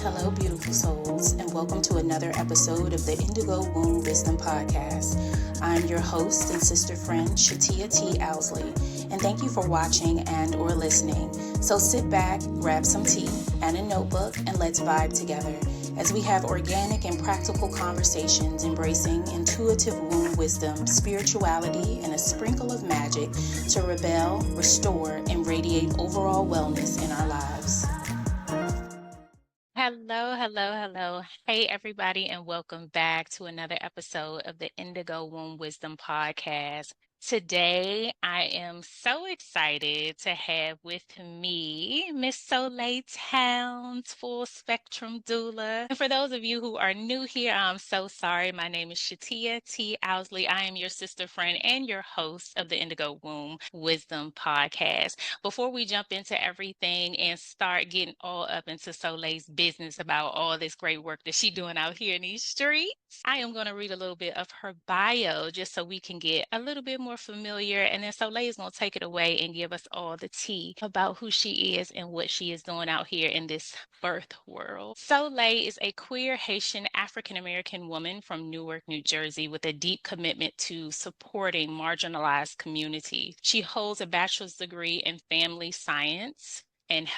Hello, beautiful souls, and welcome to another episode of the Indigo Womb Wisdom podcast. I'm your host and sister friend, Shatia Tee, Owsley, and thank you for watching and or listening. So sit back, grab some tea and a notebook, and let's vibe together as we have organic and practical conversations embracing intuitive womb wisdom, spirituality, and a sprinkle of magic to rebel, restore, and radiate overall wellness in our lives. Hello. Hey, everybody, and welcome back to another episode of the Indigo Womb Wisdom podcast. Today, I am so excited to have with me Miss Soleil Towns, full spectrum doula. And for those of you who are new here, I'm so sorry. My name is Shatia Tee Owsley. I am your sister friend and your host of the Indigo Womb Wisdom podcast. Before we jump into everything and start getting all up into Soleil's business about all this great work that she's doing out here in these streets, I am going to read a little bit of her bio just so we can get a little bit more familiar. And then Soleil is going to take it away and give us all the tea about who she is and what she is doing out here in this birth world. Soleil is a queer Haitian African-American woman from Newark, New Jersey, with a deep commitment to supporting marginalized communities. She holds a bachelor's degree in family science and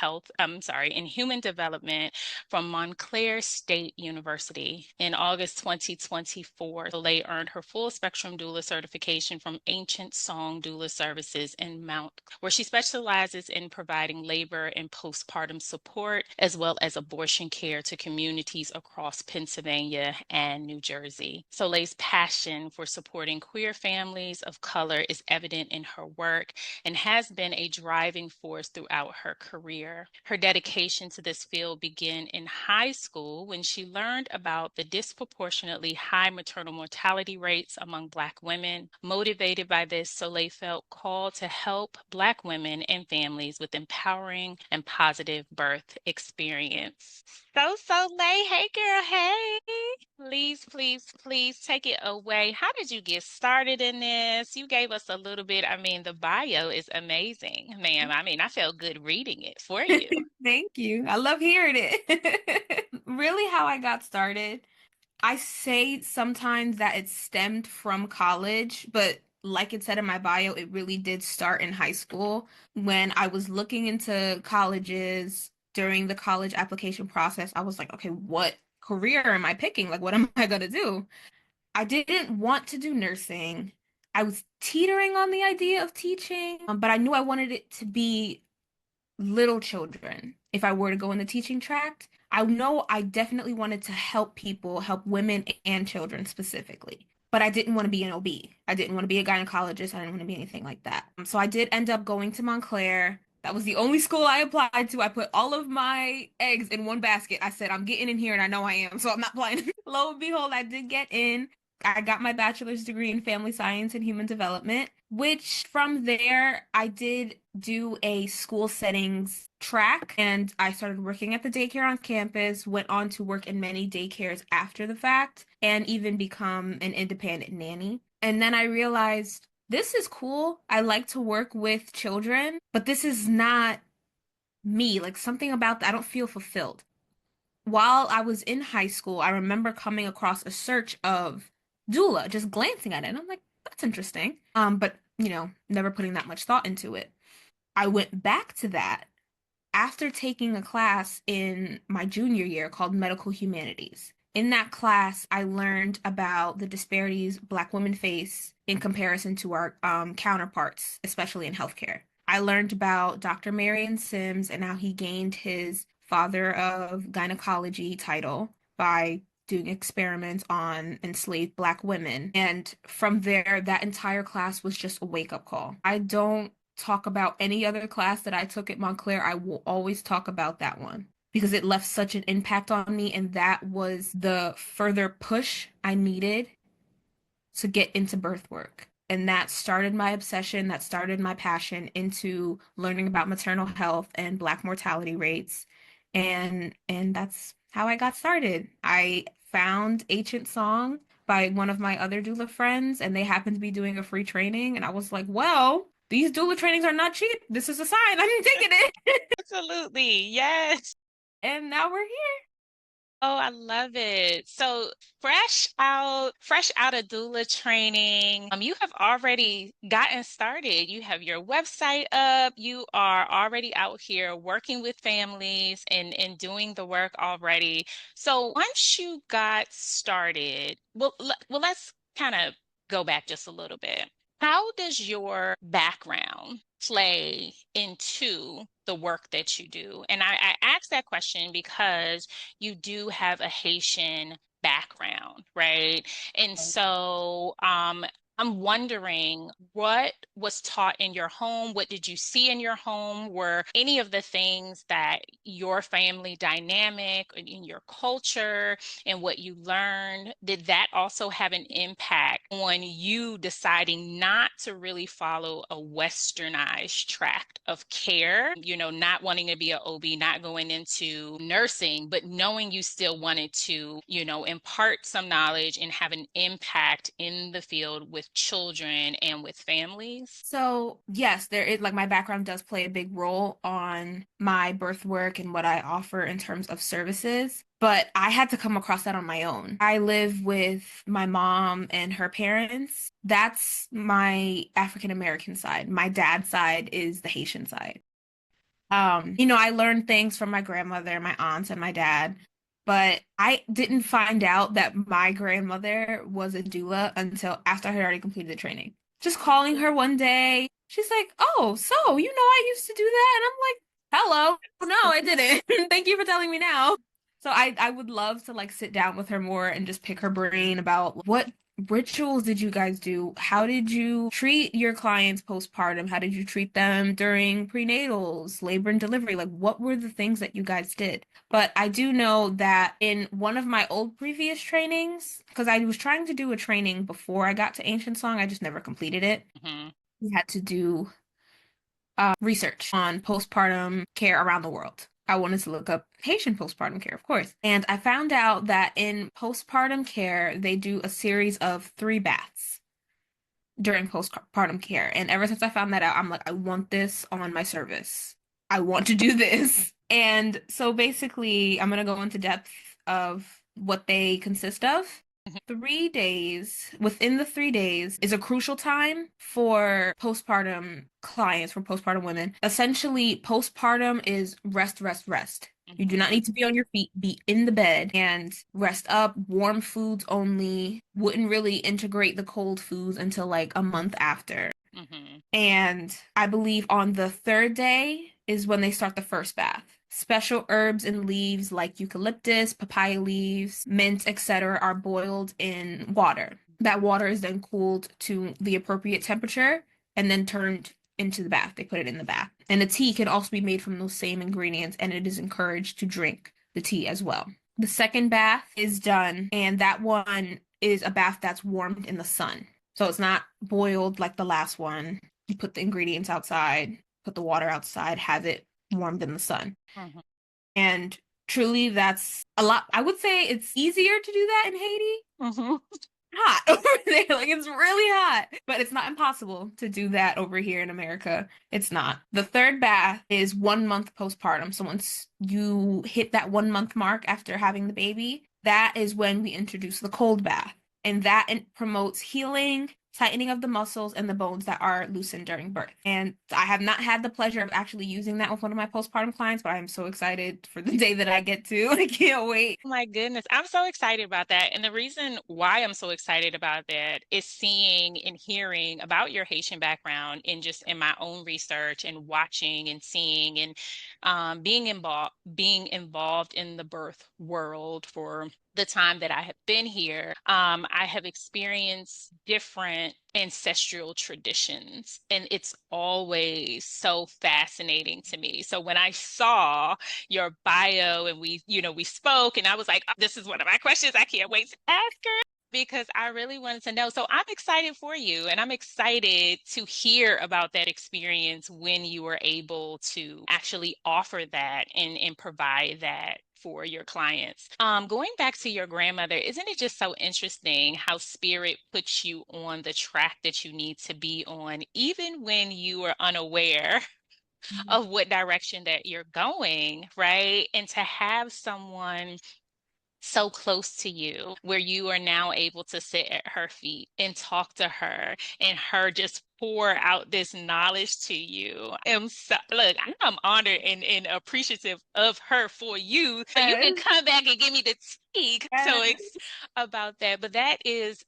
in human development from Montclair State University. In August 2024, Soleil earned her full spectrum doula certification from Ancient Song Doula Services in Mount, where she specializes in providing labor and postpartum support, as well as abortion care to communities across Pennsylvania and New Jersey. Soleil's passion for supporting queer families of color is evident in her work and has been a driving force throughout her career. Her dedication to this field began in high school when she learned about the disproportionately high maternal mortality rates among Black women. Motivated by this, Soleil felt called to help Black women and families with empowering and positive birth experience. So Soleil, hey girl, hey. Please take it away. How did you get started in this? You gave us a little bit. I mean, the bio is amazing, ma'am. I mean, I felt good reading it for you. Thank you. I love hearing it. Really, how I got started, I say sometimes that it stemmed from college, but like it said in my bio, it really did start in high school when I was looking into colleges during the college application process. I was like, okay, what career am I picking? Like, what am I going to do? I didn't want to do nursing. I was teetering on the idea of teaching, but I knew I wanted it to be little children. If I were to go in the teaching tract, I know I definitely wanted to help people, help women and children specifically. But I didn't want to be an OB. I didn't want to be a gynecologist. I didn't want to be anything like that. So I did end up going to Montclair. That was the only school I applied to. I put all of my eggs in one basket. I said, I'm getting in here and I know I am, so I'm not applying. Lo and behold, I did get in. I got my bachelor's degree in family science and human development, which from there I did do a school settings track and I started working at the daycare on campus, went on to work in many daycares after the fact, and even become an independent nanny. And then I realized this is cool. I like to work with children, but this is not me. Like something about that, I don't feel fulfilled. While I was in high school, I remember coming across a search of doula, just glancing at it, and I'm like, that's interesting. But never putting that much thought into it. I went back to that after taking a class in my junior year called Medical Humanities. In that class, I learned about the disparities Black women face in comparison to our counterparts, especially in healthcare. I learned about Dr. Marion Sims and how he gained his Father of Gynecology title by doing experiments on enslaved Black women. And from there, that entire class was just a wake-up call. I don't talk about any other class that I took at Montclair. I will always talk about that one because it left such an impact on me, and that was the further push I needed to get into birth work. And that started my obsession, that started my passion into learning about maternal health and Black mortality rates. And that's how I got started. I found Ancient Song by one of my other doula friends, and they happened to be doing a free training. And I was like, well, these doula trainings are not cheap. This is a sign. I'm taking it. Absolutely. Yes. And now we're here. Oh, I love it. So fresh out of doula training, you have already gotten started. You have your website up. You are already out here working with families and doing the work already. So once you got started, let's kind of go back just a little bit. How does your background play into the work that you do? And I ask that question because you do have a Haitian background, right? And so I'm wondering what was taught in your home? What did you see in your home? Were any of the things that your family dynamic in your culture and what you learned, did that also have an impact on you deciding not to really follow a westernized track of care? Not wanting to be an OB, not going into nursing, but knowing you still wanted to, impart some knowledge and have an impact in the field with children and with families? So, yes, there is like my background does play a big role on my birth work and what I offer in terms of services, but I had to come across that on my own. I live with my mom and her parents. That's my African American side. My dad's side is the Haitian side. I learned things from my grandmother, my aunts, and my dad, but I didn't find out that my grandmother was a doula until after I had already completed the training. Just calling her one day, she's like, "Oh, so I used to do that," and I'm like, "Hello, no, I didn't. Thank you for telling me now." So I would love to like sit down with her more and just pick her brain about what rituals did you guys do? How did you treat your clients postpartum? How did you treat them during prenatals, labor and delivery? Like, what were the things that you guys did? But I do know that in one of my old previous trainings, because I was trying to do a training before I got to Ancient Song, I just never completed it. Hmm. We had to do research on postpartum care around the world. I wanted to look up Haitian postpartum care, of course. And I found out that in postpartum care, they do a series of 3 baths during postpartum care. And ever since I found that out, I'm like, I want this on my service. I want to do this. And so basically, I'm going to go into depth of what they consist of. 3 days, within the 3 days, is a crucial time for postpartum clients, for postpartum women. Essentially, postpartum is rest, rest, rest. You do not Hmm. need to be on your feet, be in the bed and rest up. Warm foods only. Wouldn't really integrate the cold foods until like a month after. Hmm. And I believe on the third day is when they start the first bath. Special herbs and leaves like eucalyptus, papaya leaves, mint, etc., are boiled in water. That water is then cooled to the appropriate temperature and then turned into the bath. They put it in the bath. And the tea can also be made from those same ingredients, and it is encouraged to drink the tea as well. The second bath is done, and that one is a bath that's warmed in the sun. So it's not boiled like the last one. You put the ingredients outside, put the water outside, have it warmed in the sun. Hmm. And truly, that's a lot. I would say it's easier to do that in Haiti. Hmm. Hot over there. Like it's really hot, but it's not impossible to do that over here in America. It's not. The third bath is 1 month postpartum. So once you hit that 1 month mark after having the baby, that is when we introduce the cold bath. And that promotes healing, tightening of the muscles and the bones that are loosened during birth. And I have not had the pleasure of actually using that with one of my postpartum clients, but I am so excited for the day that I get to. I can't wait. My goodness, I'm so excited about that. And the reason why I'm so excited about that is seeing and hearing about your Haitian background in just in my own research and watching and seeing and being involved in the birth world for the time that I have been here. I have experienced different ancestral traditions, and it's always so fascinating to me. So when I saw your bio and we spoke and I was like, "Oh, this is one of my questions. I can't wait to ask her because I really wanted to know." So I'm excited for you and I'm excited to hear about that experience when you were able to actually offer that and provide that for your clients. Going back to your grandmother, isn't it just so interesting how spirit puts you on the track that you need to be on, even when you are unaware of what direction that you're going, right? And to have someone so close to you, where you are now able to sit at her feet and talk to her and her just pour out this knowledge to you. Look, I'm honored and appreciative of her for you. So you can Yes. come back and give me the tea. So Yes. it's about that. But that is,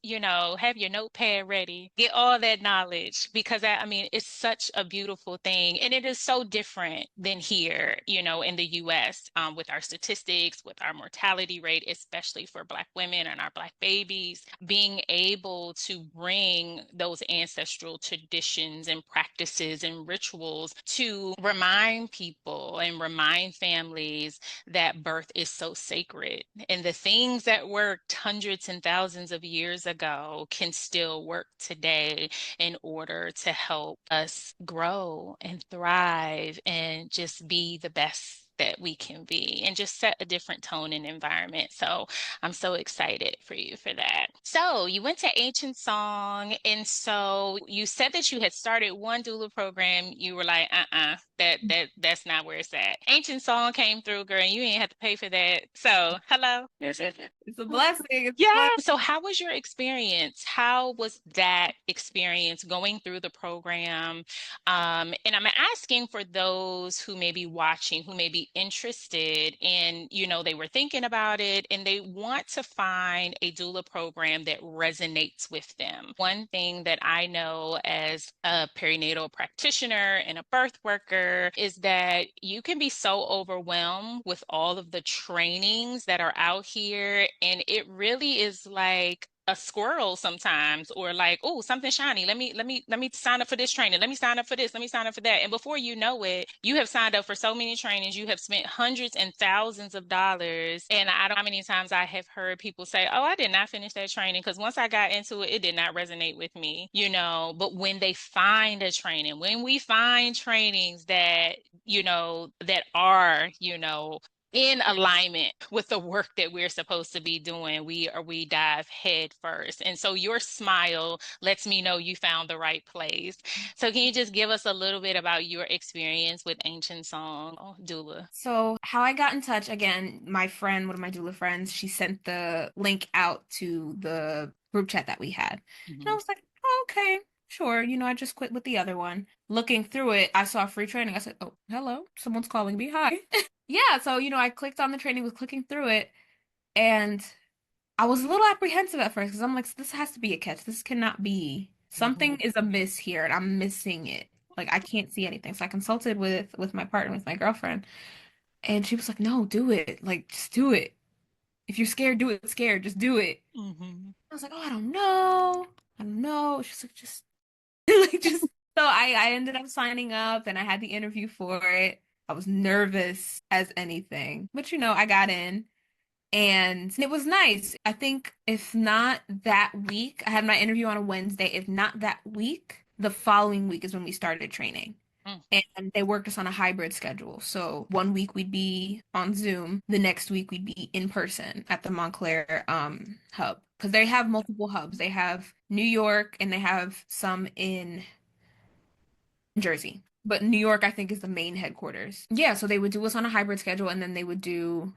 have your notepad ready, get all that knowledge because I mean, it's such a beautiful thing. And it is so different than here, in the US, with our statistics, with our mortality rate, especially for Black women and our Black babies, being able to bring those ancestral traditions and practices and rituals to remind people and remind families that birth is so sacred. And the things that worked hundreds and thousands of years ago can still work today in order to help us grow and thrive and just be the best that we can be and just set a different tone and environment. So I'm so excited for you for that. So you went to Ancient Song, and so you said that you had started one doula program. You were like, that's not where it's at. Ancient Song came through, girl, and you ain't have to pay for that. So hello. Yes, yes, yes. It's a blessing. It's a Yeah. blessing. So, how was your experience? How was that experience going through the program? And I'm asking for those who may be watching, who may be interested in, they were thinking about it and they want to find a doula program that resonates with them. One thing that I know as a perinatal practitioner and a birth worker is that you can be so overwhelmed with all of the trainings that are out here, and it really is like a squirrel sometimes, or like, oh, something shiny, let me sign up for this training, let me sign up for this, let me sign up for that, and before you know it, you have signed up for so many trainings, you have spent hundreds and thousands of dollars. And I don't know how many times I have heard people say, oh, I did not finish that training because once I got into it, it did not resonate with me, but when they find a training, when we find trainings that that are, in alignment with the work that we're supposed to be doing, we dive head first. And so your smile lets me know you found the right place. So can you just give us a little bit about your experience with Ancient Song, doula? So, how I got in touch, again, my friend, one of my doula friends, she sent the link out to the group chat that we had. And I Mhm. was like, oh, okay, sure. I just quit with the other one. Looking through it, I saw free training. I said, oh, hello, someone's calling me. Hi. Yeah, so, I clicked on the training, was clicking through it, and I was a little apprehensive at first because I'm like, this has to be a catch. This cannot be. Something Mhm. is amiss here, and I'm missing it. Like, I can't see anything. So I consulted with my partner, with my girlfriend. And she was like, no, do it. Like, just do it. If you're scared, do it scared. Just do it. Mhm. I was like, oh, I don't know. I don't know. She's like, just, like, just. So I ended up signing up and I had the interview for it. I was nervous as anything. But, I got in and it was nice. I think if not that week, I had my interview on a Wednesday. If not that week, the following week is when we started training. Mm. And they worked us on a hybrid schedule. So one week we'd be on Zoom, the next week we'd be in person at the Montclair hub. Because they have multiple hubs. They have New York and they have some in Jersey. But New York, I think, is the main headquarters. Yeah, so they would do us on a hybrid schedule and then they would do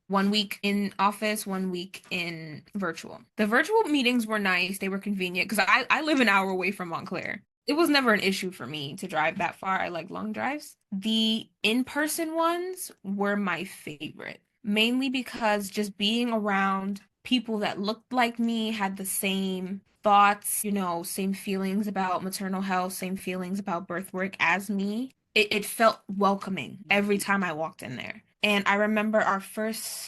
one week in office, one week in virtual. The virtual meetings were nice. They were convenient because I live an hour away from Montclair. It was never an issue for me to drive that far. I like long drives. The in-person ones were my favorite, mainly because just being around people that looked like me, had the same thoughts, same feelings about maternal health, same feelings about birth work as me. It felt welcoming every time I walked in there. And I remember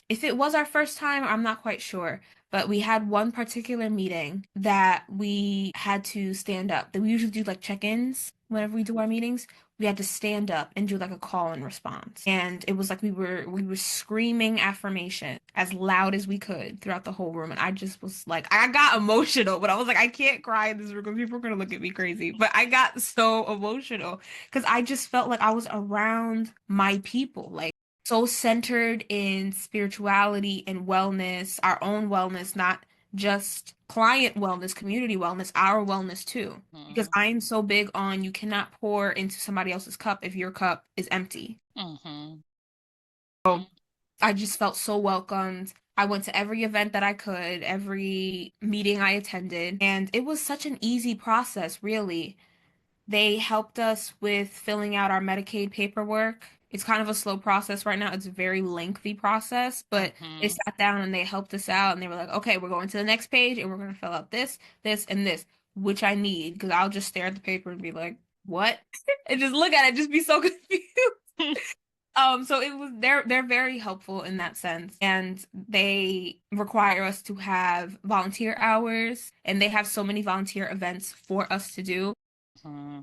if it was our first time, I'm not quite sure, but we had one particular meeting that we had to stand up. That we usually do like check-ins whenever we do our meetings. We had to stand up and do like a call and response. And it was like we were screaming affirmation as loud as we could throughout the whole room. And I just was like, I got emotional, but I was like, I can't cry in this room because people are gonna look at me crazy. But I got so emotional because I just felt like I was around my people. Like so centered in spirituality and wellness, our own wellness, not just client wellness, community wellness, our wellness too. Because Mhm. I am so big on you cannot pour into somebody else's cup if your cup is empty. Mhm. So I just felt so welcomed. I went to every event that I could, every meeting I attended, and it was such an easy process, really. They helped us with filling out our Medicaid paperwork. It's kind of a slow process right now. It's a very lengthy process, but they Mm-hmm. sat down and they helped us out and they were like, okay, we're going to the next page and we're going to fill out this, this, and this, which I need because I'll just stare at the paper and be like, what? And just look at it, just be so confused. So it was they're very helpful in that sense. And they require us to have volunteer hours and they have so many volunteer events for us to do Mm-hmm.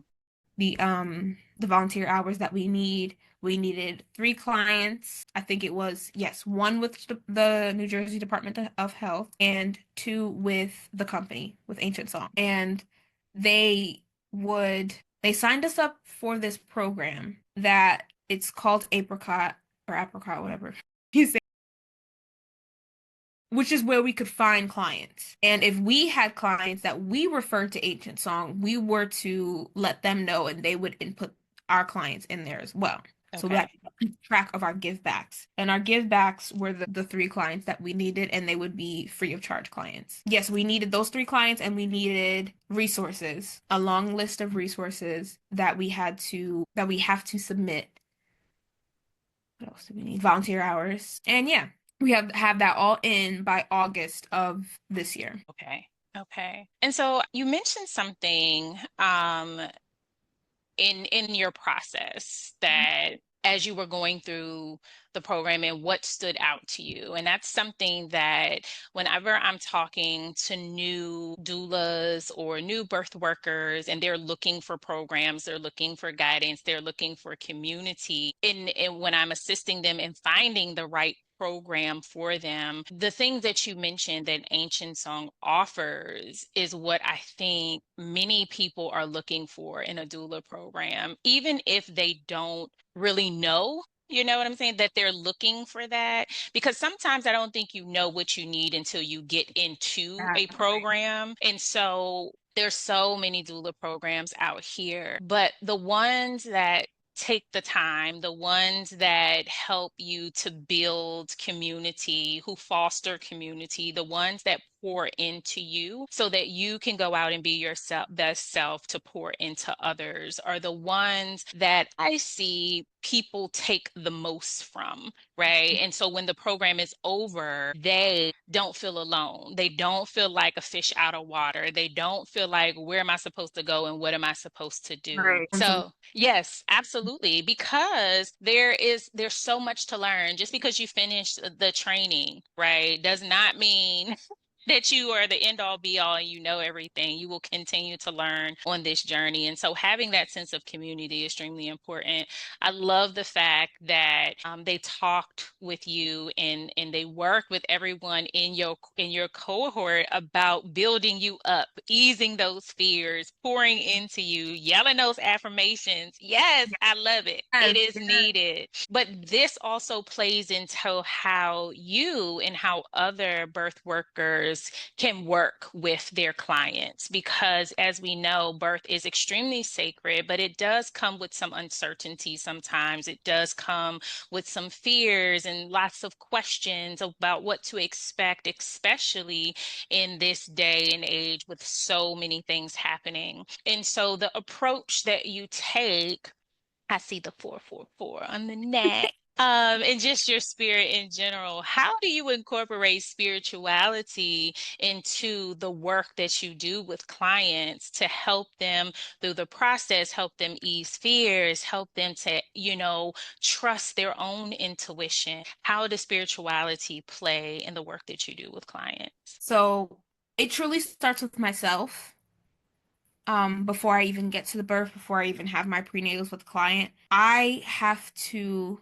the volunteer hours that we need. We needed three clients. I think it was, yes, one with the New Jersey Department of Health and two with the company, with Ancient Song. And they they signed us up for this program that it's called Apricot, whatever. You say, which is where we could find clients. And if we had clients that we referred to Ancient Song, we were to let them know and they would input our clients in there as well. So that Okay. we keep track of our give backs. And our give backs were the three clients that we needed, and they would be free of charge clients. Yes, we needed those three clients and we needed resources, a long list of resources that we have to submit. What else do we need? Volunteer hours. And yeah, we have that all in by August of this year. Okay. Okay. And so you mentioned something in your process that as you were going through the program and what stood out to you. And that's something that whenever I'm talking to new doulas or new birth workers and they're looking for programs, they're looking for guidance, they're looking for community, and when I'm assisting them in finding the right program for them. The thing that you mentioned that Ancient Song offers is what I think many people are looking for in a doula program, even if they don't really know. You know what I'm saying? That they're looking for that. Because sometimes I don't think you know what you need until you get into a Exactly. program. And so there's so many doula programs out here, but the ones that take the time, the ones that help you to build community, who foster community, the ones that pour into you so that you can go out and be yourself, best self to pour into others are the ones that I see people take the most from, right? And so when the program is over, they don't feel alone. They don't feel like a fish out of water. They don't feel like, where am I supposed to go and what am I supposed to do? Right. So yes, absolutely. Because there's so much to learn. Just because you finish the training, right, does not mean that you are the end all be all and you know everything. You will continue to learn on this journey. And so having that sense of community is extremely important. I love the fact that they talked with you and they worked with everyone in your cohort about building you up, easing those fears, pouring into you, yelling those affirmations. Yes, I love it. It Yes, is yes. needed. But this also plays into how you and how other birth workers can work with their clients because, as we know, birth is extremely sacred, but it does come with some uncertainty sometimes. It does come with some fears and lots of questions about what to expect, especially in this day and age with so many things happening. And so the approach that you take, I see the 444 on the neck. And just your spirit in general. How do you incorporate spirituality into the work that you do with clients to help them through the process, help them ease fears, help them to, trust their own intuition? How does spirituality play in the work that you do with clients? So it truly starts with myself. Before I even get to the birth, before I even have my prenatals with the client, I have to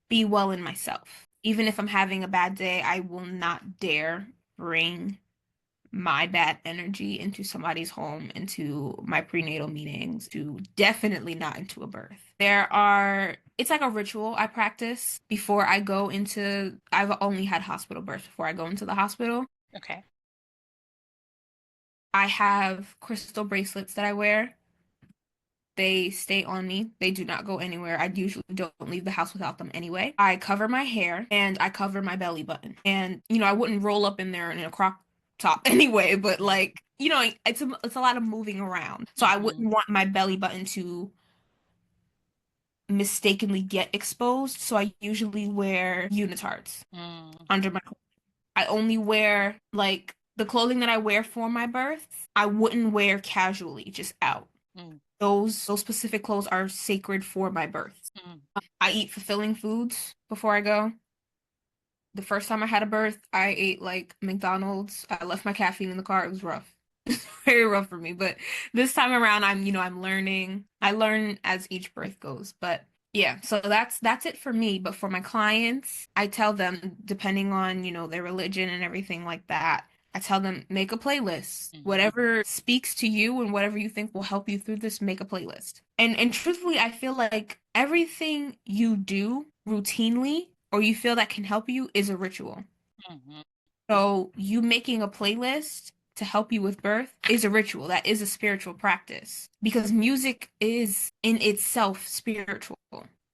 be well in myself. Even if I'm having a bad day, I will not dare bring my bad energy into somebody's home, into my prenatal meetings, to definitely not into a birth. It's like a ritual I practice before I go into, I've only had hospital births before I go into the hospital. Okay. I have crystal bracelets that I wear They stay on me. They do not go anywhere. I usually don't leave the house without them anyway. I cover my hair and I cover my belly button. And, I wouldn't roll up in there in a crop top anyway, but like, it's a lot of moving around. So I Mm-hmm. wouldn't want my belly button to mistakenly get exposed. So I usually wear unitards Mm-hmm. under my clothes. I only wear like the clothing that I wear for my birth, I wouldn't wear casually just out. Those specific clothes are sacred for my birth. Mm-hmm. I eat fulfilling foods before I go. The first time I had a birth, I ate like McDonald's. I left my caffeine in the car. It was rough. It's very rough for me. But this time around, I'm learning. I learn as each birth goes. But yeah, so that's it for me. But for my clients, I tell them, depending on, their religion and everything like that, I tell them make a playlist. Mm-hmm. Whatever speaks to you and whatever you think will help you through this, make a playlist. And truthfully, I feel like everything you do routinely or you feel that can help you is a ritual. Mm-hmm. So you making a playlist to help you with birth is a ritual. That is a spiritual practice because music is in itself spiritual.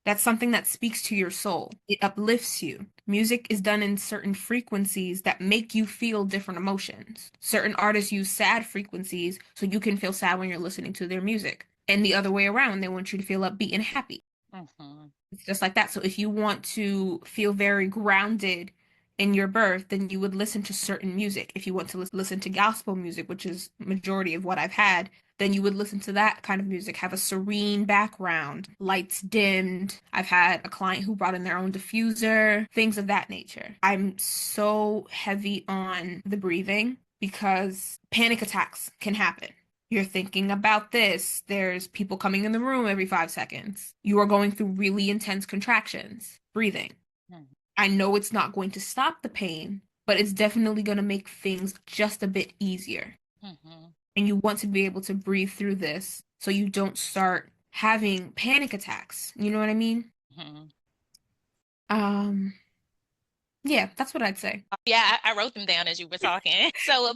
That's something that speaks to your soul. It uplifts you. Music is done in certain frequencies that make you feel different emotions. Certain artists use sad frequencies so you can feel sad when you're listening to their music. And the other way around, they want you to feel upbeat and happy. Mm-hmm. It's just like that. So if you want to feel very grounded in your birth, then you would listen to certain music. If you want to listen to gospel music, which is majority of what I've had, then you would listen to that kind of music, have a serene background, lights dimmed. I've had a client who brought in their own diffuser, things of that nature. I'm so heavy on the breathing because panic attacks can happen. You're thinking about this. There's people coming in the room every 5 seconds. You are going through really intense contractions, breathing. I know it's not going to stop the pain, but it's definitely going to make things just a bit easier. Mm-hmm. And you want to be able to breathe through this so you don't start having panic attacks. You know what I mean? Mm-hmm. Um, yeah, that's what I'd say. Yeah, I wrote them down as you were talking. So a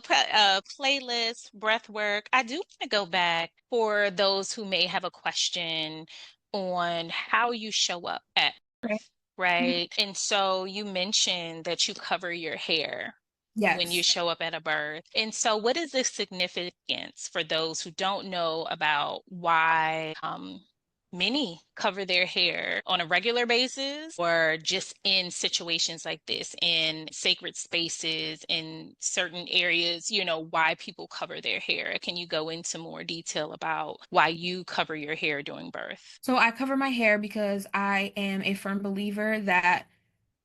playlist, breath work. I do want to go back for those who may have a question on how you show up at Okay. birth, right? And so you mentioned that you cover your hair when you Yes. show up at a birth. And so what is the significance for those who don't know about why many cover their hair on a regular basis or just in situations like this, in sacred spaces, in certain areas, why people cover their hair? Can you go into more detail about why you cover your hair during birth? So I cover my hair because I am a firm believer that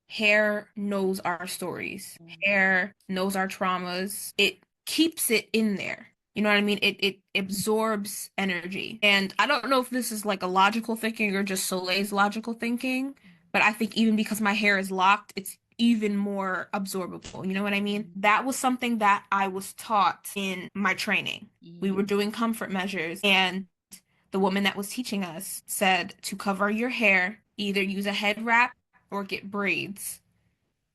hair knows our stories. Hair knows our traumas. It keeps it in there. You know what I mean? It absorbs energy. And I don't know if this is like a logical thinking or just Soleil's logical thinking, but I think even because my hair is locked, it's even more absorbable. You know what I mean? That was something that I was taught in my training. We were doing comfort measures, and the woman that was teaching us said to cover your hair, either use a head wrap or get braids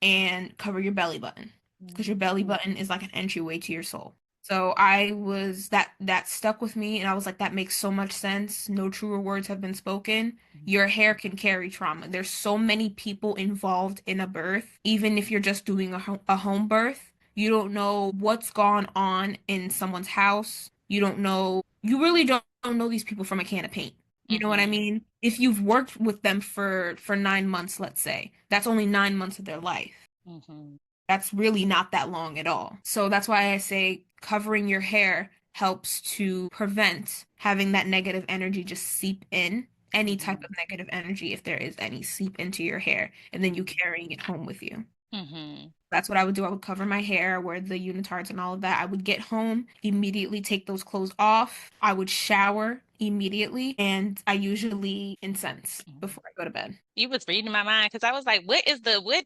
and cover your belly button because your belly button is like an entryway to your soul. So I was that stuck with me and I was like that makes so much sense. No truer words have been spoken. Your hair can carry trauma. There's so many people involved in a birth. Even if you're just doing a home birth, you don't know what's gone on in someone's house. You really don't know these people from a can of paint. You know what I Mm-hmm. mean? If you've worked with them for 9 months, let's say, that's only 9 months of their life. Mm-hmm. That's really not that long at all. So that's why I say covering your hair helps to prevent having that negative energy just seep in, any type Mm-hmm. of negative energy, if there is any, seep into your hair, and then you carrying it home with you. Mm-hmm. That's what I would do. I would cover my hair, wear the unitards and all of that. I would get home, immediately take those clothes off. I would shower immediately, and I usually incense Mm-hmm. before I go to bed. You was reading my mind because I was like, what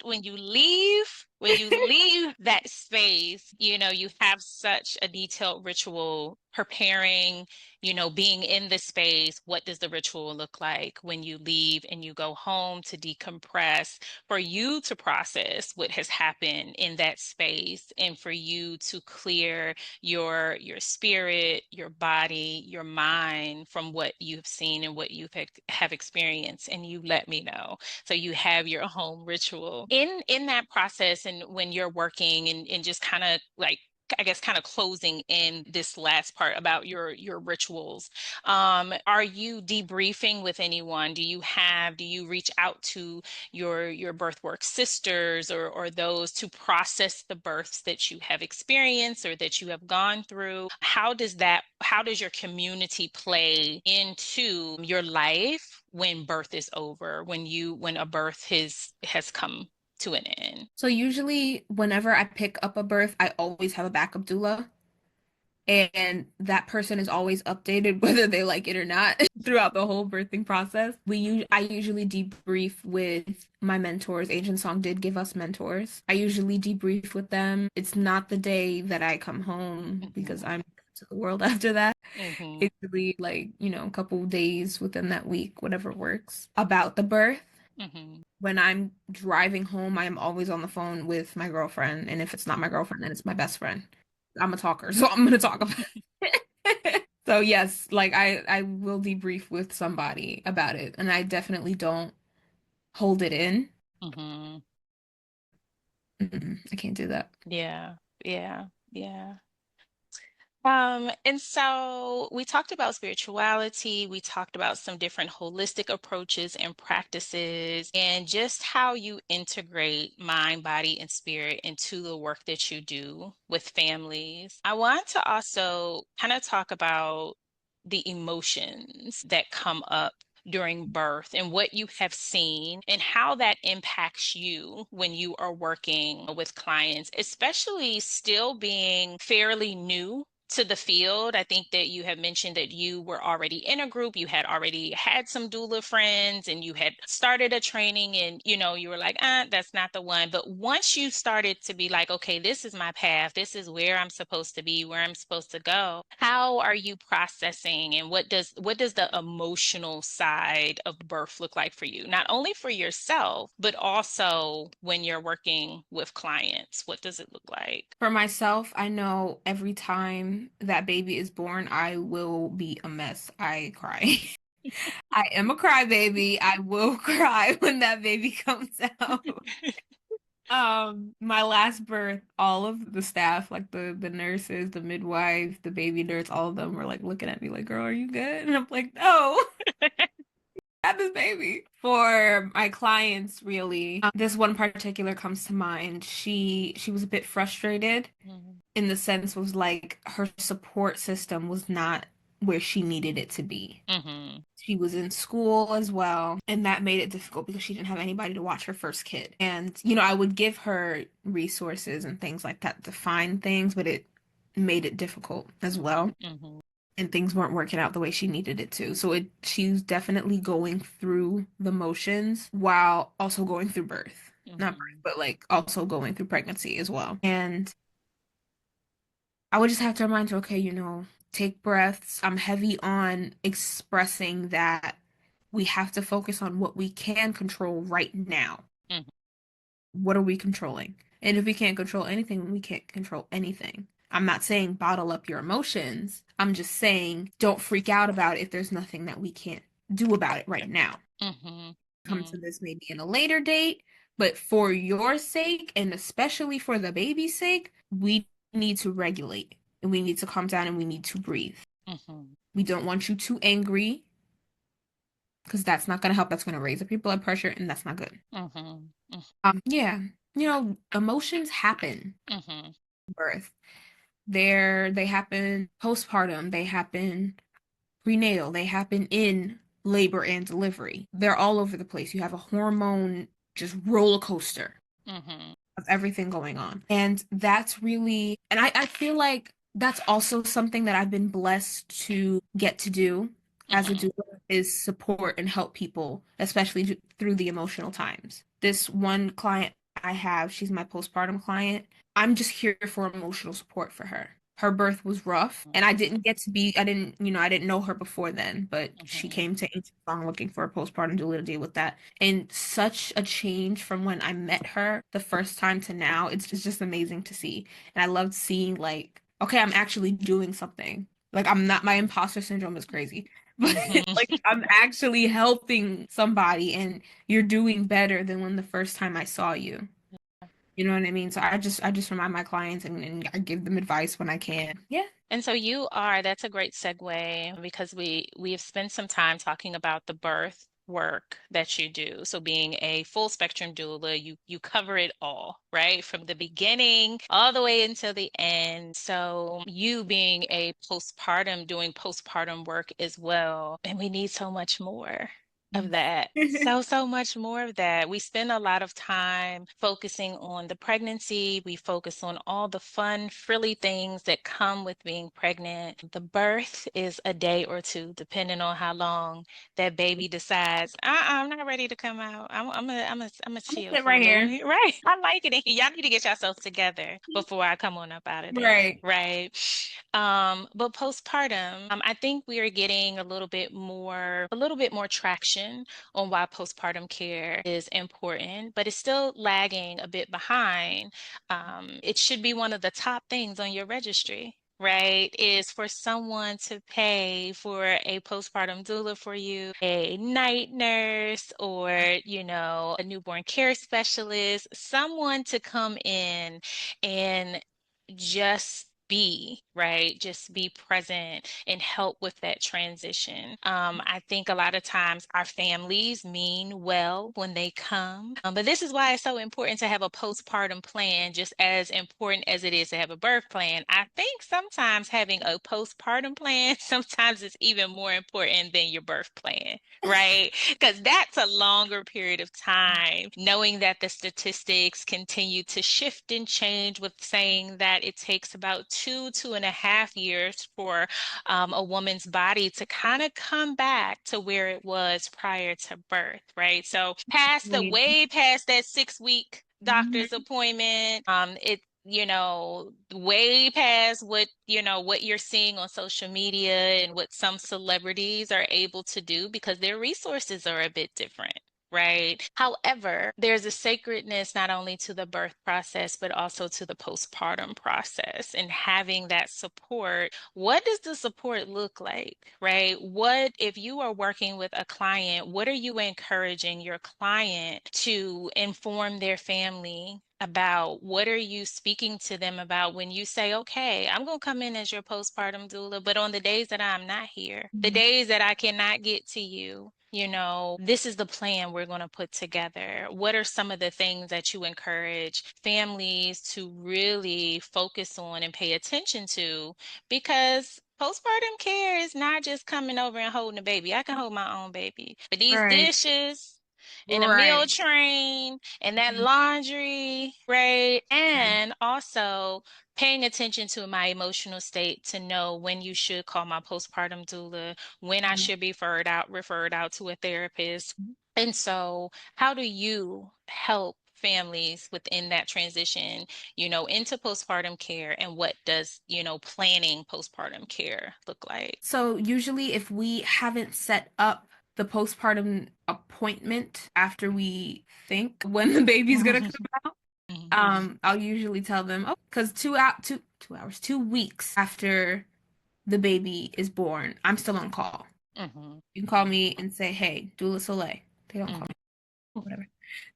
when you leave that space, you have such a detailed ritual preparing being in the space, what does the ritual look like when you leave and you go home to decompress, for you to process what has happened in that space, and for you to clear your spirit, your body, your mind from what you've seen and what have experienced, and you let me know. So you have your home ritual. In that process, and when you're working and just kind of like, I guess, kind of closing in this last part about your rituals. Are you debriefing with anyone? Do you reach out to your birthwork sisters, or those to process the births that you have experienced or that you have gone through? How does your community play into your life when birth is over, when a birth has come to an end? So usually whenever I pick up a birth, I always have a backup doula. And that person is always updated whether they like it or not throughout the whole birthing process. I usually debrief with my mentors. Ancient Song did give us mentors. I usually debrief with them. It's not the day that I come home because Mhm. I'm to the world after that. Mhm. It's really like, a couple days within that week, whatever works. About the birth, Mhm. when I'm driving home, I am always on the phone with my girlfriend. And if it's not my girlfriend, then it's my best friend. I'm a talker, so I'm gonna talk about it. So yes, like I will debrief with somebody about it, and I definitely don't hold it in. Mhm. I can't do that. Yeah. Yeah. Yeah. And so we talked about spirituality, we talked about some different holistic approaches and practices, and just how you integrate mind, body, and spirit into the work that you do with families. I want to also kind of talk about the emotions that come up during birth and what you have seen and how that impacts you when you are working with clients, especially still being fairly new to the field. I think that you have mentioned that you were already in a group, you had already had some doula friends, and you had started a training, and you were like, that's not the one. But once you started to be like, okay, this is my path, this is where I'm supposed to be, where I'm supposed to go, how are you processing, and what does the emotional side of birth look like for you? Not only for yourself, but also when you're working with clients, what does it look like? For myself, I know every time that baby is born, I will be a mess. I cry. I am a crybaby. I will cry when that baby comes out. My last birth, all of the staff, like the nurses, the midwife, the baby nurse, all of them were like looking at me like, "Girl, are you good?" And I'm like, "No, I had this baby." For my clients, really, this one particular comes to mind. She was a bit frustrated Mhm. in the sense was like her support system was not where she needed it to be. Mhm. She was in school as well, and that made it difficult because she didn't have anybody to watch her first kid. And, I would give her resources and things like that to find things, but it made it difficult as well. Mhm. And things weren't working out the way she needed it to. So she's definitely going through the motions while also going through birth. Not birth, Mhm. but like also going through pregnancy as well. And I would just have to remind her, okay, take breaths. I'm heavy on expressing that we have to focus on what we can control right now. Mhm. What are we controlling? And if we can't control anything, we can't control anything. I'm not saying bottle up your emotions. I'm just saying don't freak out about it if there's nothing that we can't do about it right now. Mhm. Come to Mhm. this maybe in a later date, but for your sake and especially for the baby's sake, we need to regulate and we need to calm down and we need to breathe. Mhm. We don't want you too angry because that's not going to help. That's going to raise up your blood pressure and that's not good. Mhm. Yeah, emotions happen Mhm. at birth. They happen postpartum, they happen prenatal, they happen in labor and delivery. They're all over the place. You have a hormone just roller coaster Mhm. of everything going on. And that's really, and I feel like that's also something that I've been blessed to get to do as a Mhm. doula is support and help people, especially through the emotional times. This one client I have, she's my postpartum client. I'm just here for emotional support for her. her birth was rough, and I didn't, I didn't know her before then, but she Mhm. came to Ancient Song looking for a postpartum doula to deal with that. And such a change from when I met her the first time to now. It's just amazing to see. And I loved seeing like, okay, I'm actually doing something. Like I'm not, my imposter syndrome is crazy, but Mhm. like I'm actually helping somebody and you're doing better than when the first time I saw you. You know what I mean? So I just remind my clients and I give them advice when I can. Yeah. And so that's a great segue because we have spent some time talking about the birth work that you do. So being a full spectrum doula, you cover it all, right? From the beginning all the way until the end. So you being a postpartum, doing postpartum work as well, and we need so much more of that. So much more of that. We spend a lot of time focusing on the pregnancy. We focus on all the fun, frilly things that come with being pregnant. The birth is a day or two, depending on how long that baby decides, I'm not ready to come out. I'm gonna I'm gonna chill sit for a right little here. bit. Right. I like it. Y'all need to get yourselves together before I come on up out of there. Right. Right. But postpartum, I think we are getting a little bit more traction on why postpartum care is important, but it's still lagging a bit behind. It should be one of the top things on your registry. Right, is for someone to pay for a postpartum doula for you, a night nurse, or, a newborn care specialist, someone to come in and just be, right? Just be present and help with that transition. I think a lot of times our families mean well when they come, but this is why it's so important to have a postpartum plan, just as important as it is to have a birth plan. I think sometimes having a postpartum plan, sometimes it's even more important than your birth plan, right? Because that's a longer period of time, knowing that the statistics continue to shift and change, with saying that it takes about 2.5 years for a woman's body to kind of come back to where it was prior to birth, right? So Right. way past that 6 week doctor's Mhm. appointment, way past what you're seeing on social media and what some celebrities are able to do because their resources are a bit different. Right. However, there's a sacredness not only to the birth process, but also to the postpartum process and having that support. What does the support look like? Right? What, if you are working with a client, what are you encouraging your client to inform their family about? What are you speaking to them about when you say, okay, I'm going to come in as your postpartum doula, but on the days that I'm not here, the Mhm. days that I cannot get to you, this is the plan we're going to put together. What are some of the things that you encourage families to really focus on and pay attention to? Because postpartum care is not just coming over and holding a baby. I can hold my own baby. But these Right. dishes and a meal Right. train and that Mhm. laundry, right? Right. And also paying attention to my emotional state to know when you should call my postpartum doula, when I Mhm. should be referred out to a therapist. And so, how do you help families within that transition, into postpartum care, and what does, planning postpartum care look like? So usually if we haven't set up the postpartum appointment after we think when the baby's gonna come out, I'll usually tell them, oh, because 2 hours, 2 weeks after the baby is born, I'm still on call. Mhm, You can call me and say, hey, Doula Soleil. They don't call mhm, me, whatever.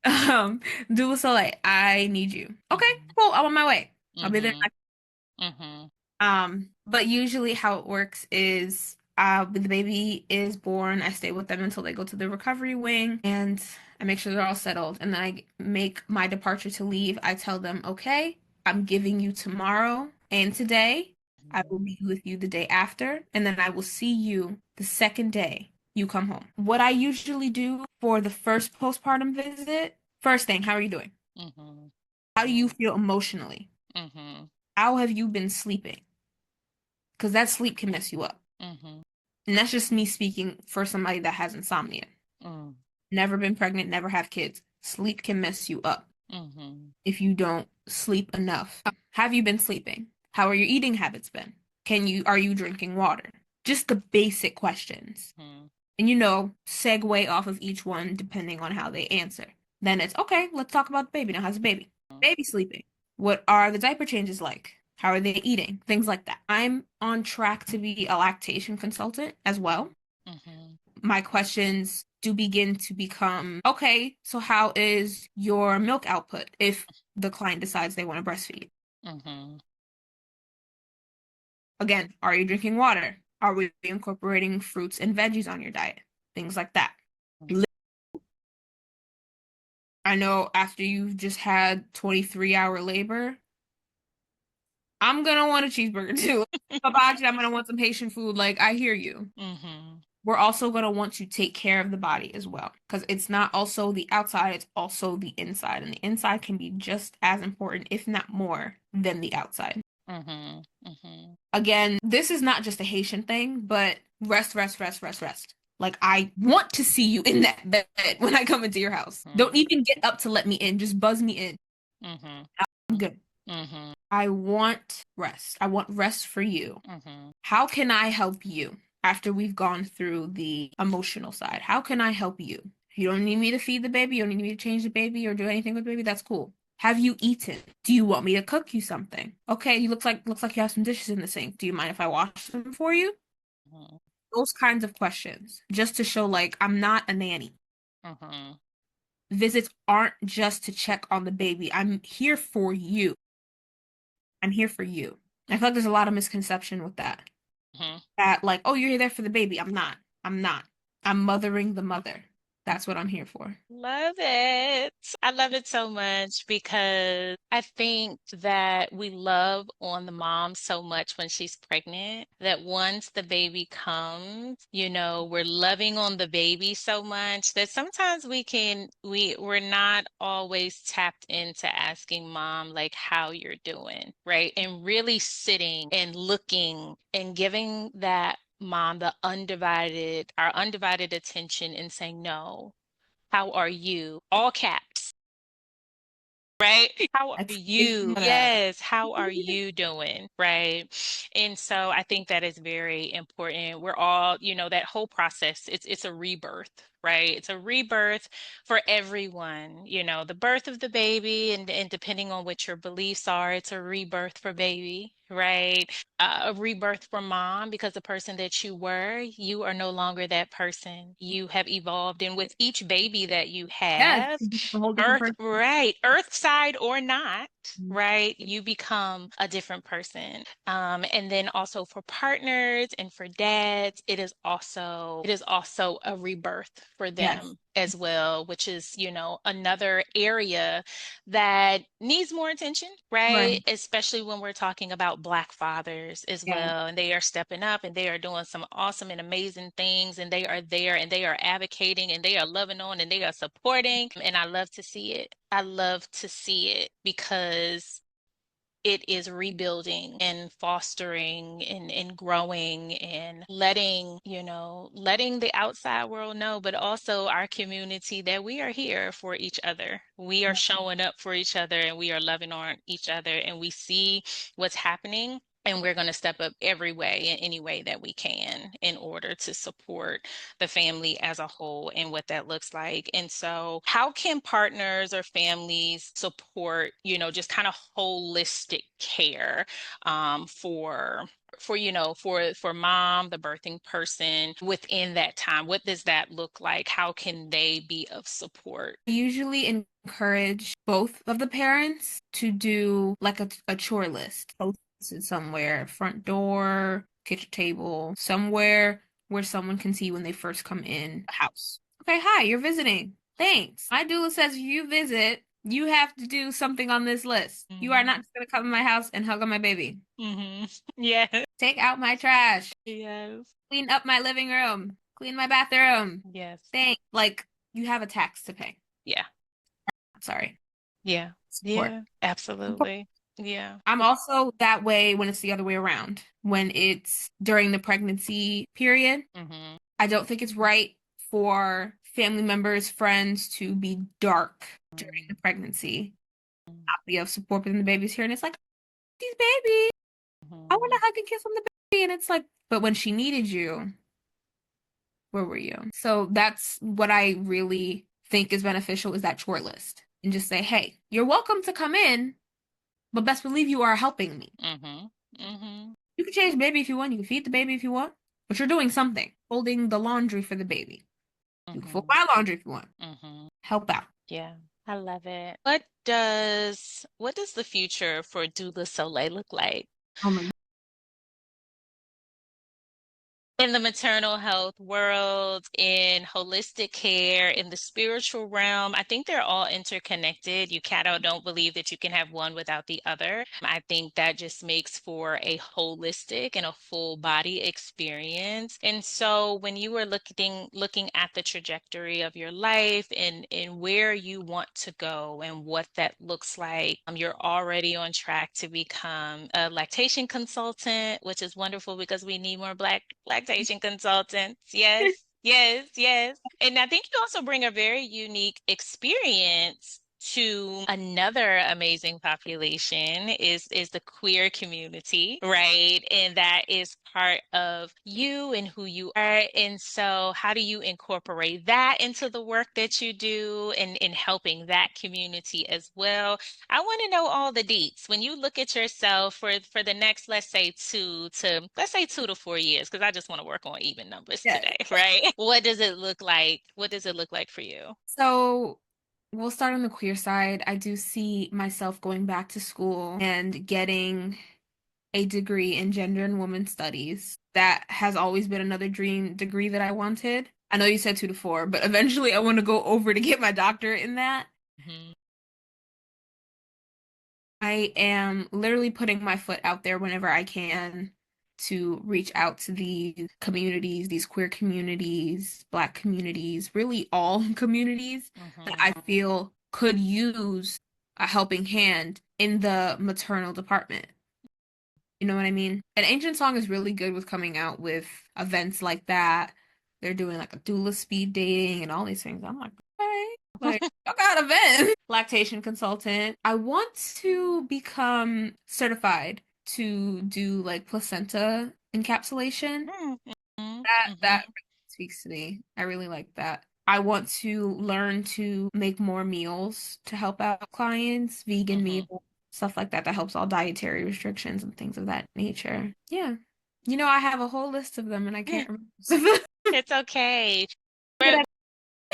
Um, Doula Soleil, I need you. Okay, mhm, cool. I'm on my way. I'll be there. mhm, mhm, But usually how it works is when the baby is born, I stay with them until they go to the recovery wing and I make sure they're all settled. And then I make my departure to leave. I tell them, okay, I'm giving you tomorrow and today. I will be with you the day after, and then I will see you the second day you come home. What I usually do for the first postpartum visit, first thing, how are you doing? mhm, How do you feel emotionally? mhm, How have you been sleeping? Because that sleep can mess you up. mhm, And that's just me speaking for somebody that has insomnia. mhm, Never been pregnant, never have kids. Sleep can mess you up mhm, if you don't sleep enough. Have you been sleeping? How are your eating habits been? Are you drinking water? Just the basic questions. Mm-hmm. And segue off of each one depending on how they answer. Then it's okay, let's talk about the baby. Now, how's the baby? Baby sleeping. What are the diaper changes like? How are they eating? Things like that. I'm on track to be a lactation consultant as well. Mm-hmm. My questions do begin to become, okay, so how is your milk output if the client decides they want to breastfeed? Mm-hmm. Again, are you drinking water? Are we incorporating fruits and veggies on your diet? Things like that. I know after you've just had 23-hour labor, I'm gonna want a cheeseburger too. Hibachi, I'm gonna want some Haitian food. Like, I hear you. Mm-hmm. We're also gonna want to take care of the body as well. Because it's not also the outside, it's also the inside. And the inside can be just as important, if not more, than the outside. Mm-hmm. Mm-hmm. Again, this is not just a Haitian thing, but rest, rest, rest, rest, rest. Like, I want to see you in that bed when I come into your house. Don't even get up to let me in. Just buzz me in. Mm-hmm. I'm good. Mm-hmm. I want rest. I want rest for you. Mm-hmm. How can I help you after we've gone through the emotional side? How can I help you? You don't need me to feed the baby. You don't need me to change the baby or do anything with the baby. That's cool. Have you eaten? Do you want me to cook you something? Okay, you looks like you have some dishes in the sink. Do you mind if I wash them for you? Mm-hmm. Those kinds of questions, just to show like I'm not a nanny. Mm-hmm. Visits aren't just to check on the baby. I'm here for you. I'm here for you. I feel like there's a lot of misconception with that. Mm-hmm. That like, oh, you're there for the baby. I'm not. I'm not. I'm mothering the mother. That's what I'm here for. Love it. I love it so much because I think that we love on the mom so much when she's pregnant that once the baby comes, we're loving on the baby so much that sometimes we're not always tapped into asking mom like how you're doing, right? And really sitting and looking and giving that mom our undivided attention and saying no. How are you? All caps, right? How are Expectation you? of that. Yes, how are you doing? Right. And so I think that is very important. We're all, that whole process, it's a rebirth, right? It's a rebirth for everyone, the birth of the baby and depending on what your beliefs are, it's a rebirth for baby, right? A rebirth for mom because the person that you are no longer that person. You have evolved, and with each baby that you Yes, have, a whole different Earth, person. right, Earth side or not, right, you become a different person. And then also for partners and for dads, it is also a rebirth for Yes. them as well, which is, another area that needs more attention, right? Right. Especially when we're talking about Black fathers as Yeah. well. And they are stepping up and they are doing some awesome and amazing things. And they are there and they are advocating and they are loving on and they are supporting. And I love to see it. I love to see it because it is rebuilding and fostering and growing and letting the outside world know, but also our community that we are here for each other. We are showing up for each other and we are loving on each other and we see what's happening. And we're going to step up every way in any way that we can in order to support the family as a whole and what that looks like. And so, how can partners or families support, just kind of holistic care for mom, the birthing person within that time? What does that look like? How can they be of support? I usually encourage both of the parents to do like a chore list. Post it somewhere, front door, kitchen table, somewhere where someone can see when they first come in the house. Okay, hi, you're visiting. Thanks. My doula says if you visit, you have to do something on this list. You are not Hmm. just gonna come in my house and hug on my baby. Hmm. Yeah. Take out my trash. Yes. Clean up my living room. Clean my bathroom. Yes. Thank like you have a tax to pay. Yeah. Sorry. Yeah. Support. Yeah. Absolutely. Yeah. I'm also that way when it's the other way around. When it's during the pregnancy period, Hmm. I don't think it's right for family members, friends to be dark during the pregnancy. I'll be of support when the baby's here, and it's like, these babies. I want a hug and kiss from the baby. And it's like, but when she needed you, where were you? So that's what I really think is beneficial is that short list. And just say, hey, you're welcome to come in, but best believe you are helping me. Mm-hmm. Mm-hmm. You can change the baby if you want. You can feed the baby if you want, but you're doing something. Folding the laundry for the baby. You can fold Mm-hmm. my laundry if you want. Mm-hmm. Help out. Yeah, I love it. What does the future for Doula Soleil look like? Oh my In the maternal health world, in holistic care, in the spiritual realm, I think they're all interconnected. You kind of don't believe that you can have one without the other. I think that just makes for a holistic and a full body experience. And so when you are looking at the trajectory of your life and where you want to go and what that looks like, you're already on track to become a lactation consultant, which is wonderful because we need more Black lactation consultants. Yes, yes, yes. And I think you also bring a very unique experience to another amazing population is the queer community, right? And that is part of you and who you are. And so how do you incorporate that into the work that you do and in helping that community as well? I want to know all the deets. When you look at yourself for the next, let's say 2 to 4 years, because I just want to work on even numbers God. today, right? What does it look like? What does it look like for you? So we'll start on the queer side. I do see myself going back to school and getting a degree in gender and women studies. That has always been another dream degree that I wanted. I know you said 2 to 4, but eventually I want to go over to get my doctorate in that. Mhm. I am literally putting my foot out there whenever I can to reach out to these communities, these queer communities, Black communities, really all communities that Mhm. I feel could use a helping hand in the maternal department. You know what I mean? And Ancient Song is really good with coming out with events like that. They're doing like a doula speed dating and all these things. I'm like, okay, like, I got events. Lactation consultant. I want to become certified to do like placenta encapsulation. Mhm. That Mhm. really speaks to me. I really like that. I want to learn to make more meals to help out clients, vegan Mhm. meals, stuff like that that helps all dietary restrictions and things of that nature. Yeah. You know, I have a whole list of them and I can't remember. It's okay. But We're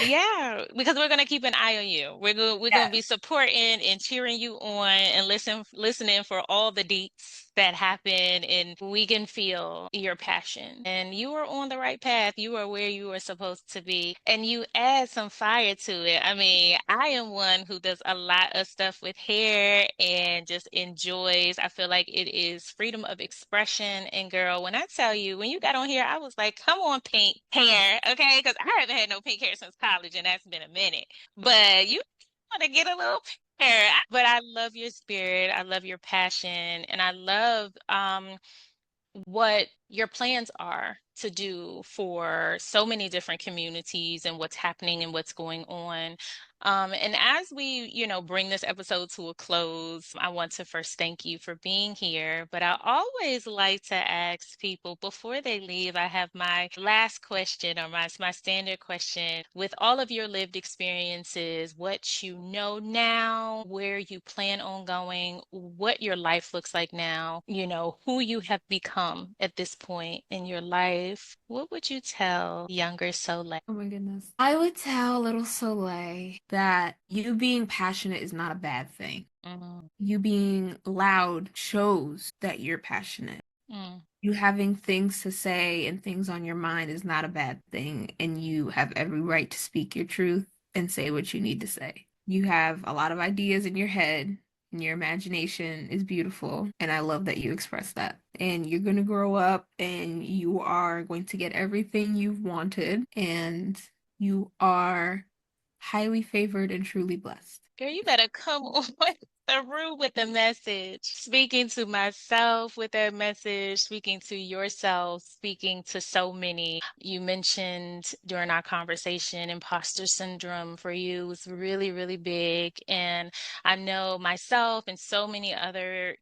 Yeah, because we're gonna keep an eye on you. We're gonna yeah. be supporting and cheering you on and listening for all the deets that happen, and we can feel your passion. And you are on the right path. You are where you are supposed to be, and you add some fire to it. I mean, I am one who does a lot of stuff with hair and just enjoys. I feel like it is freedom of expression. And girl, when I tell you, when you got on here, I was like, come on, pink hair, okay? Because I haven't had no pink hair since college, and that's been a minute. But you want to get a little pink hair. But I love your spirit. I love your passion, and I love what your plans are to do for so many different communities and what's happening and what's going on. And as we, bring this episode to a close, I want to first thank you for being here. But I always like to ask people before they leave, I have my last question or my standard question. With all of your lived experiences, what you know now, where you plan on going, what your life looks like now, who you have become at this point in your life, what would you tell younger Soleil? Oh my goodness. I would tell little Soleil that you being passionate is not a bad thing. Mm, You being loud shows that you're passionate. mm, You having things to say and things on your mind is not a bad thing, and you have every right to speak your truth and say what you need to say. You have a lot of ideas in your head, and your imagination is beautiful, and I love that you express that. And you're going to grow up and you are going to get everything you've wanted, and you are highly favored and truly blessed. Girl, you better come on. through with the message, speaking to myself with that message, speaking to yourself, speaking to so many. You mentioned during our conversation, imposter syndrome for you was really, really big. And I know myself and so many other,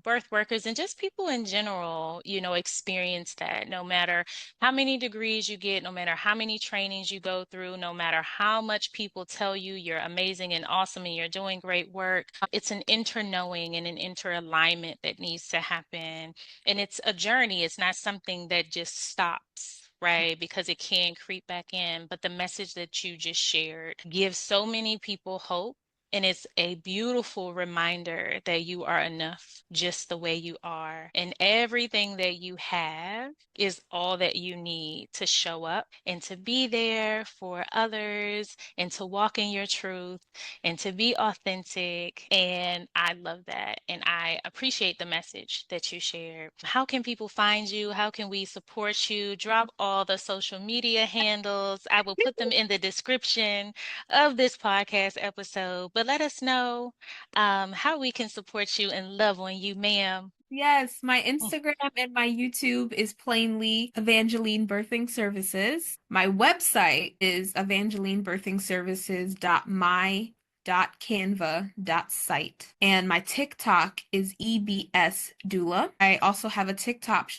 birth workers and just people in general, experience that no matter how many degrees you get, no matter how many trainings you go through, no matter how much people tell you you're amazing and awesome and you're doing great work, it's an inner knowing and an inner alignment that needs to happen. And it's a journey, it's not something that just stops. Right, because it can creep back in. But the message that you just shared gives so many people hope. And it's a beautiful reminder that you are enough just the way you are. And everything that you have is all that you need to show up and to be there for others and to walk in your truth and to be authentic. And I love that. And I appreciate the message that you shared. How can people find you? How can we support you? Drop all the social media handles. I will put them in the description of this podcast episode. But let us know how we can support you and love on you, ma'am. Yes, my Instagram and my YouTube is plainly Evangeline Birthing Services. My website is evangelinebirthingservices.my.canva.site. And my TikTok is EBS Doula. I also have a TikTok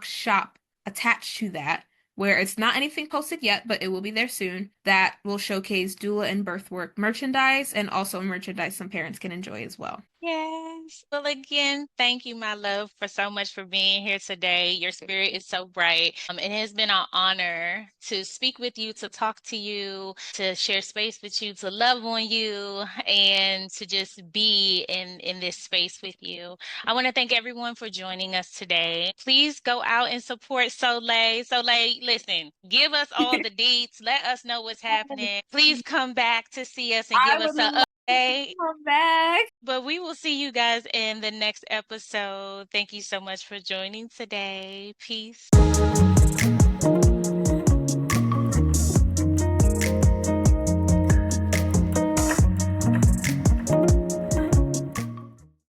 shop attached to that where it's not anything posted yet, but it will be there soon, that will showcase doula and birthwork merchandise and also merchandise some parents can enjoy as well. Yes. Well, again, thank you, my love, for so much for being here today. Your spirit is so bright. It has been an honor to speak with you, to talk to you, to share space with you, to love on you, and to just be in this space with you. I want to thank everyone for joining us today. Please go out and support Soleil. Soleil, listen, give us all the deets. Let us know what's happening. Please come back to see us and I give would us a love to update. come back. But we will see you guys in the next episode. Thank you so much for joining today. Peace.